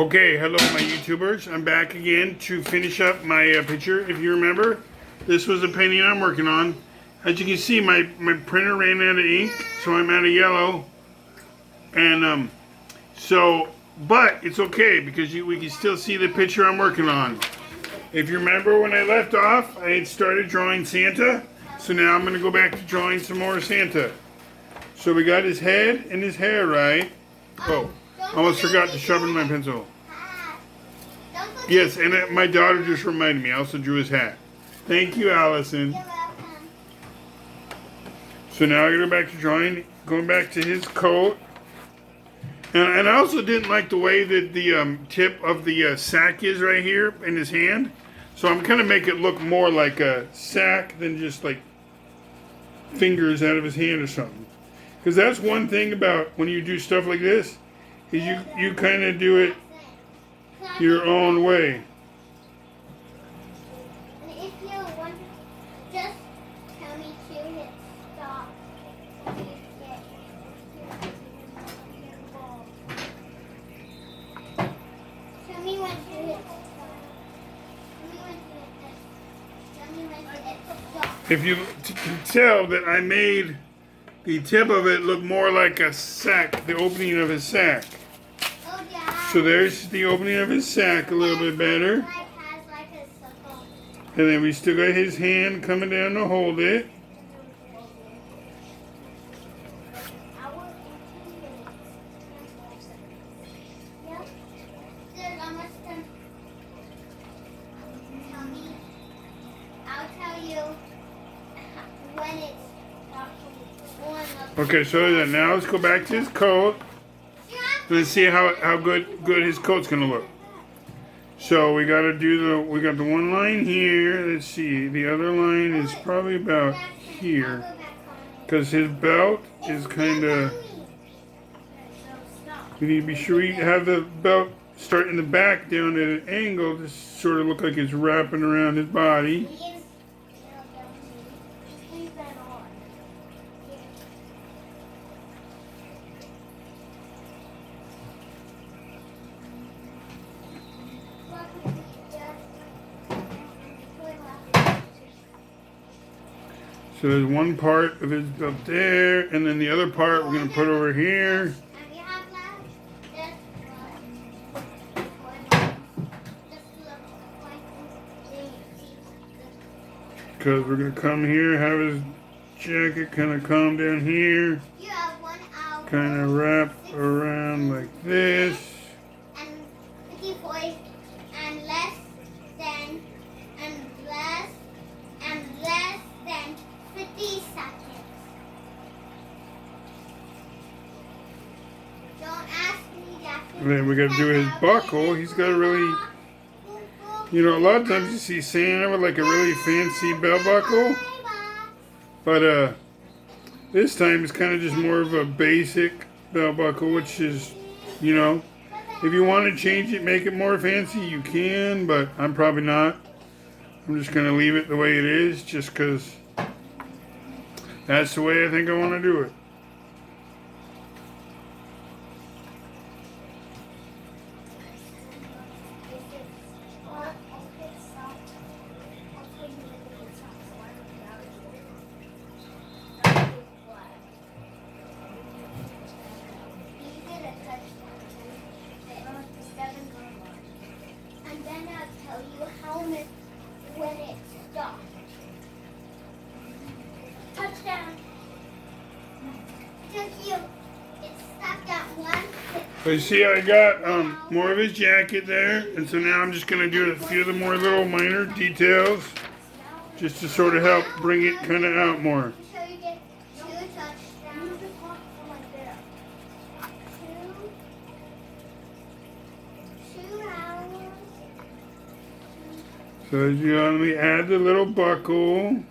Okay, hello my YouTubers. I'm back again to finish up my picture. If you remember, this was a painting I'm working on. As you can see, my printer ran out of ink, so I'm out of yellow. And but it's okay because we can still see the picture I'm working on. If you remember when I left off, I had started drawing Santa. So now I'm going to go back to drawing some more Santa. So we got his head and his hair right. Oh. Almost forgot to sharpen my pencil. Yes, and my daughter just reminded me. I also drew his hat. Thank you, Allison. So now I gotta go back to drawing, going back to his coat. And I also didn't like the way that the tip of the sack is right here in his hand. So I'm gonna make it look more like a sack than just like fingers out of his hand or something. Because that's one thing about when you do stuff like this. Is you kind of do it your own way. And if you want, just tell me to hit stop. Tell me when to hit stop. Tell me when to hit stop. If you can tell that I made the tip of it look more like a sack, the opening of his sack. So there's the opening of his sack a little bit better. And then we still got his hand coming down to hold it. I'll tell you when it's okay, so now let's go back to his coat. Let's see how good his coat's gonna look. So we got the one line here. Let's see, the other line is probably about here, because his belt is kind of. You need to be sure you have the belt start in the back down at an angle to sort of look like it's wrapping around his body. So there's one part of his up there, and then the other part we're going to put over here. Because we're going to come here, have his jacket kind of come down here. Kind of wrap around like this. And then we got to do his buckle. He's got a really, you know, a lot of times you see Santa with like a really fancy belt buckle. But this time it's kind of just more of a basic belt buckle, which is, you know, if you want to change it, make it more fancy, you can, but I'm probably not. I'm just going to leave it the way it is, just because that's the way I think I want to do it. And then I'll tell you when it stops. Touchdown. Took you. It stopped at one. But you see, I got more of his jacket there, and so now I'm just going to do a few of the more little minor details, just to sort of help bring it kind of out more. So you get 2 touchdowns. Two hours. So as you let me add the little buckle. 90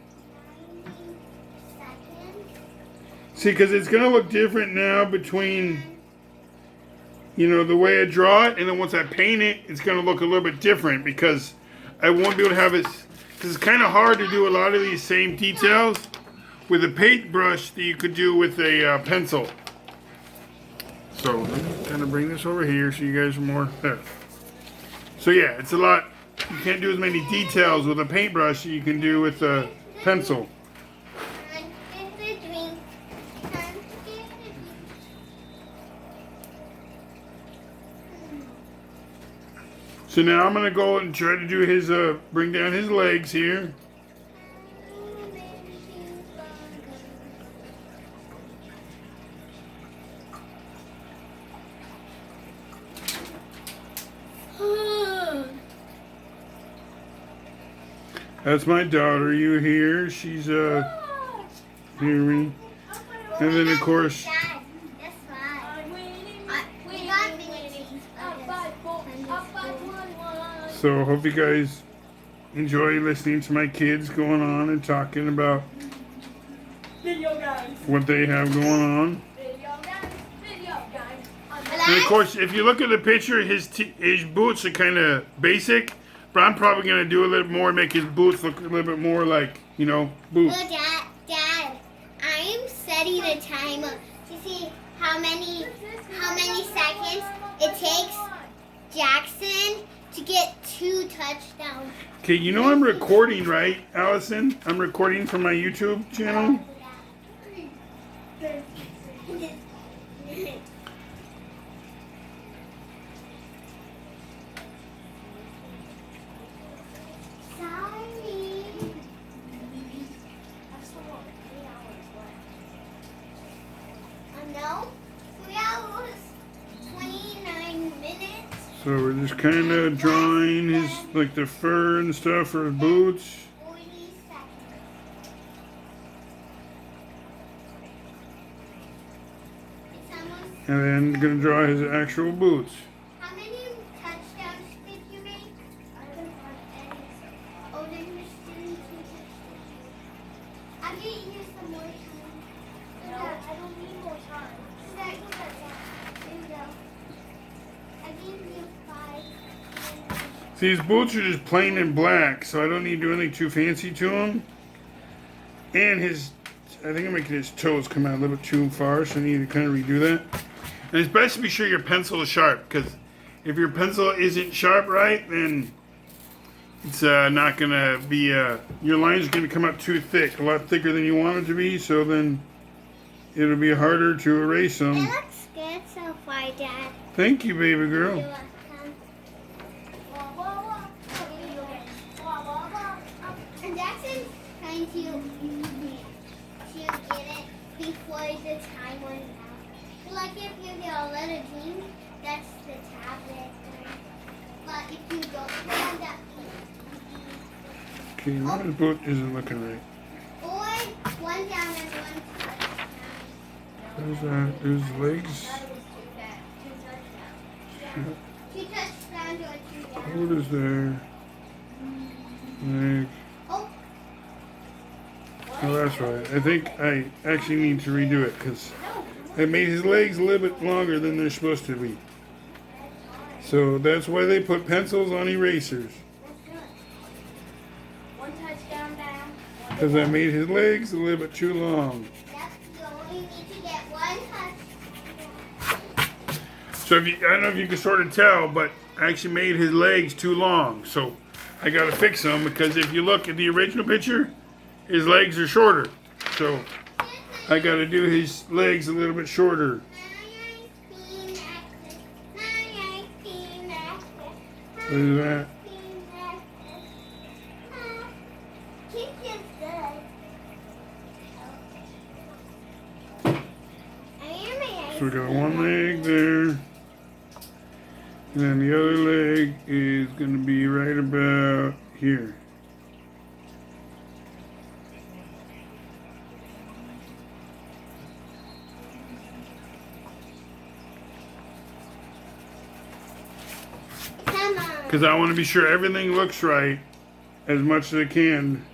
seconds. See, because it's going to look different now between, you know, the way I draw it, and then once I paint it, it's going to look a little bit different because I won't be able to have it, because it's kind of hard to do a lot of these same details with a paintbrush that you could do with a pencil. So let me kind of bring this over here so you guys are more there. So yeah, it's a lot. You can't do as many details with a paintbrush that you can do with a pencil. So now I'm gonna go and try to do his bring down his legs here. That's my daughter. You hear? She's hear me. And then of course. So hope you guys enjoy listening to my kids going on and talking about what they have going on. And of course, if you look at the picture, his boots are kind of basic, but I'm probably gonna do a little more, make his boots look a little bit more like, you know, boots. Well, Dad, I'm setting a timer to see how many seconds it takes Jackson to get 2 touchdowns. Okay, you know I'm recording, right, Allison? I'm recording for my YouTube channel. No, 3 hours, 29 minutes. So we're just kind of drawing his, like the fur and stuff for his boots. 40 seconds. It's almost. And then gonna draw his actual boots. How many touchdowns did you make? I don't have any. Oh, then you're still 2 touchdowns. I'll give you some more time. No, I don't need more time. There you go. I gave you 5. See, his boots are just plain and black, so I don't need to do anything too fancy to him. And I think I'm making his toes come out a little bit too far, so I need to kind of redo that. And it's best to be sure your pencil is sharp, because if your pencil isn't sharp right, then it's not going to be, your line's going to come up too thick, a lot thicker than you want it to be, so then it'll be harder to erase them. It looks good so far, Dad. Thank you, baby girl. You're welcome. And Jackson's trying to get it before the time runs out. Like if you get a letter G, that's the tablet. But if you don't have that, Okay, his boot isn't looking right. or one down and one touchdown. There's his legs. 2 touchdowns or 2 downs. What is there? Leg. Oh, Oh, that's right. I think I actually need to redo it because I made his legs a little bit longer than they're supposed to be. So that's why they put pencils on erasers. one touchdown down. Because I made his legs a little bit too long. Yep, you only need to get 1 touchdown. So I don't know if you can sort of tell, but I actually made his legs too long. So I got to fix them because if you look at the original picture, his legs are shorter. So I got to do his legs a little bit shorter. What is that? So we got one leg there. And then the other leg is going to be right about here. Come on. Because I want to be sure everything looks right as much as I can.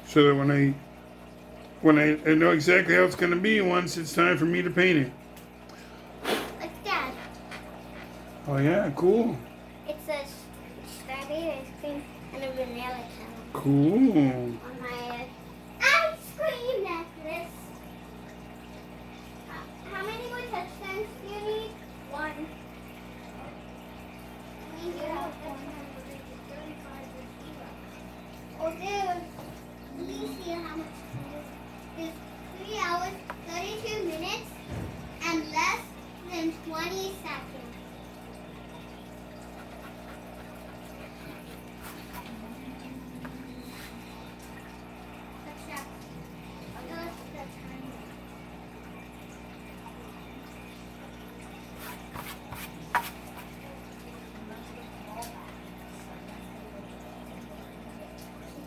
So that when I know exactly how it's going to be once it's time for me to paint it. Like that. Oh yeah, cool. It's a strawberry ice cream and a vanilla caramel Cool. on my ice cream necklace. How many more touchdowns do you Oh, there. Please see how much it is. It's 3 hours, 32 minutes, and less than 20 seconds. That's the time.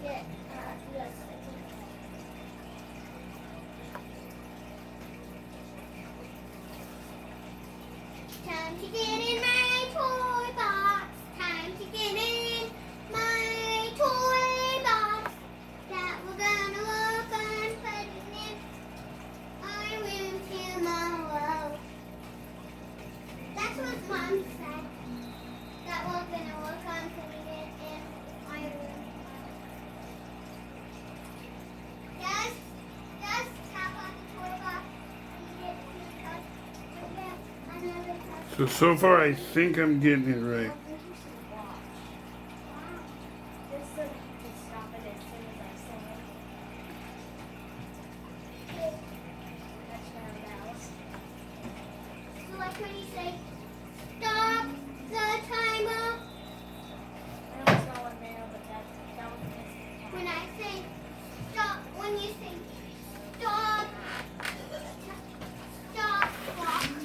Yes. Time to get in my toy box. Time to get in my toy box. That we're gonna work on putting in our room tomorrow. That's what Mom said. That we're gonna work on putting it in my room. Just tap on the toy box and get another touch. So far I think I'm getting it right. So like when you say, stop the timer. When I say, stop, when you say, stop, stop.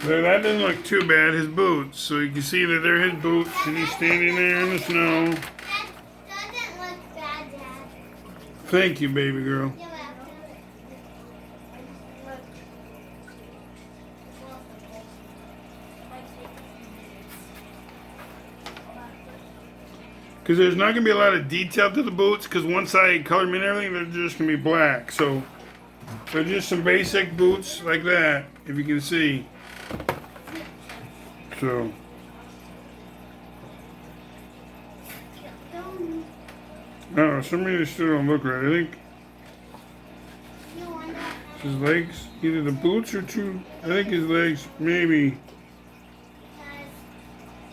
Well, that doesn't look too bad, his boots. So you can see that they're his boots and he's standing there in the snow. That doesn't look bad, Dad. Thank you, baby girl. You're welcome. Because there's not going to be a lot of detail to the boots, because once I color them and everything, they're just going to be black. So they're just some basic boots like that, if you can see. So, I don't know, some reason they still don't look right. I think You wonder his legs, either the boots or two, I think his legs, maybe. because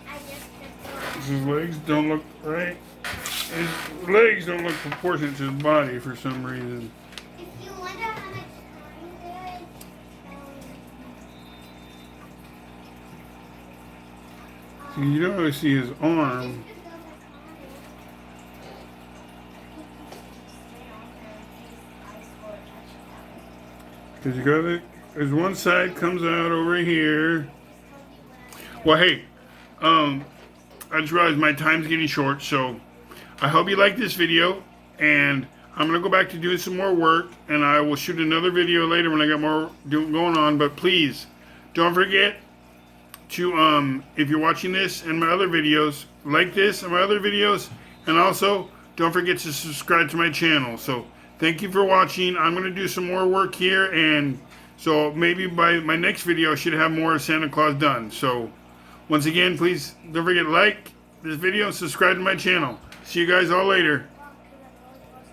I just His legs don't look right. His legs don't look proportionate to his body for some reason. if you wonder how much time there is, So you don't really see his arm. Because you got it, there's one side comes out over here. Well, hey, I just realized my time's getting short, so I hope you like this video, and I'm gonna go back to doing some more work, and I will shoot another video later when I got more going on. But please, don't forget to if you're watching this and my other videos, like this and my other videos, and also don't forget to subscribe to my channel. So thank you for watching. I'm gonna do some more work here, and so maybe by my next video I should have more of Santa Claus done. So once again, please don't forget to like this video and subscribe to my channel. See you guys all later.